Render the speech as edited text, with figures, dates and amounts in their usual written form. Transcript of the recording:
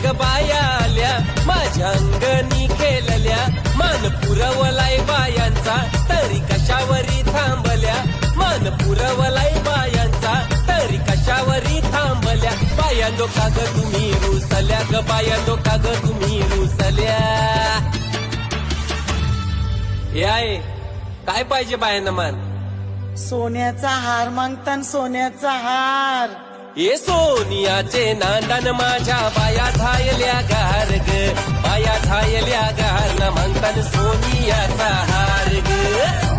ग बाया आल्या माझ्या अंगणी खेळल्या मान पुरवलाय बायांचा तरी कशावरी थांबल्या मान पुरवलाय बायांचा तरी कशावरी थांबल्या बायांनो का ग तुम्ही रुसल्या ग बायांनो का ग तुम्ही रुसल्या याय काय पाहिजे बायांना मान सोन्याचा हार मागतान सोन्याचा हार ये सोनियाचे नांदन माझ्या बाया झायल्या गार ग बाया झायल्या गार ना म्हणतान सोनियाचा हार ग